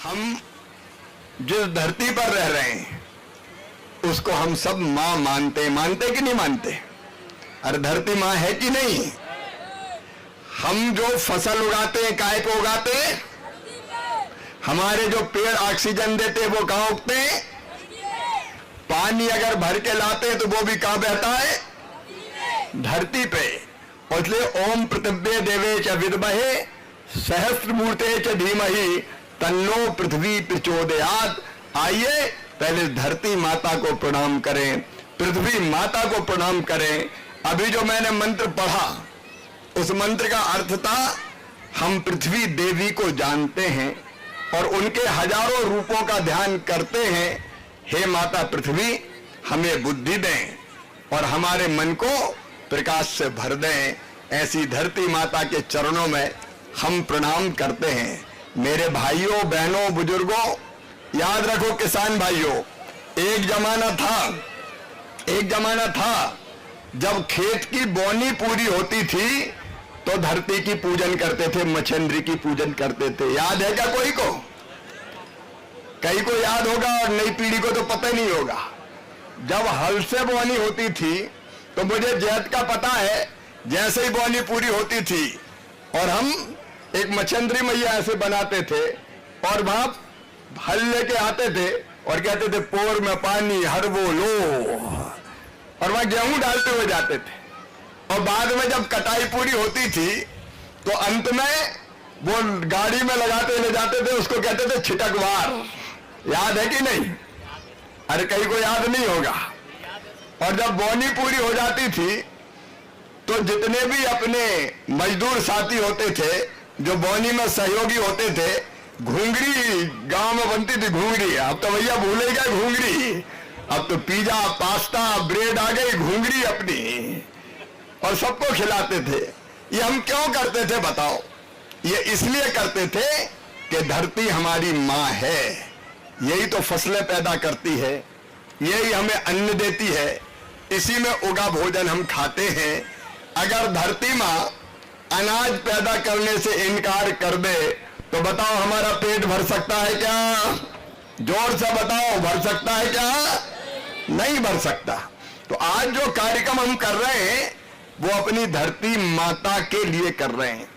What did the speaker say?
हम जिस धरती पर रह रहे हैं उसको हम सब मां मानते कि नहीं मानते? अरे धरती मां है कि नहीं? हम जो फसल उगाते हैं काहे को उगाते हैं? हमारे जो पेड़ ऑक्सीजन देते हैं वो कहां उगते हैं? पानी अगर भर के लाते हैं तो वो भी कहां बहता है? धरती पे। और इसलिए ओम पृथिव्ये देवे च विद्महे सहस्त्रमूर्ते च धीमहि तन्नो पृथ्वी प्रचोदयात्। आइए पहले धरती माता को प्रणाम करें, पृथ्वी माता को प्रणाम करें। अभी जो मैंने मंत्र पढ़ा उस मंत्र का अर्थ था हम पृथ्वी देवी को जानते हैं और उनके हजारों रूपों का ध्यान करते हैं। हे माता पृथ्वी हमें बुद्धि दें और हमारे मन को प्रकाश से भर दें। ऐसी धरती माता के चरणों में हम प्रणाम करते हैं। मेरे भाइयों बहनों बुजुर्गों, याद रखो किसान भाइयों, एक जमाना था जब खेत की बोनी पूरी होती थी तो धरती की पूजन करते थे, मछली की पूजन करते थे। याद है क्या कोई को? कई को याद होगा और नई पीढ़ी को तो पता ही नहीं होगा। जब हल से बोनी होती थी तो मुझे जैत का पता है, जैसे ही बोनी पूरी होती थी और हम एक मछली मैया ऐसे बनाते थे और वहां हल लेके आते थे और कहते थे पोर में पानी हर वो लो, और वहां गेहूं डालते हुए जाते थे। और बाद में जब कटाई पूरी होती थी तो अंत में वो गाड़ी में लगाते ले जाते थे, उसको कहते थे छिटकवार। याद है कि नहीं? अरे कहीं को याद नहीं होगा। और जब बोनी पूरी हो जाती थी तो जितने भी अपने मजदूर साथी होते थे जो बोनी में सहयोगी होते थे, घूंगरी गांव में बनती थी घूंगरी। अब तो भैया भूल ही गए घूंगरी, अब तो पिज्जा पास्ता ब्रेड आ गई, घूंगरी अपनी, और सबको खिलाते थे। ये हम क्यों करते थे बताओ? ये इसलिए करते थे कि धरती हमारी माँ है, यही तो फसलें पैदा करती है, यही हमें अन्न देती है, इसी में उगा भोजन हम खाते हैं। अगर धरती माँ अनाज पैदा करने से इनकार कर दे तो बताओ हमारा पेट भर सकता है क्या? जोर से बताओ, भर सकता है क्या? नहीं भर सकता। तो आज जो कार्यक्रम हम कर रहे हैं वो अपनी धरती माता के लिए कर रहे हैं।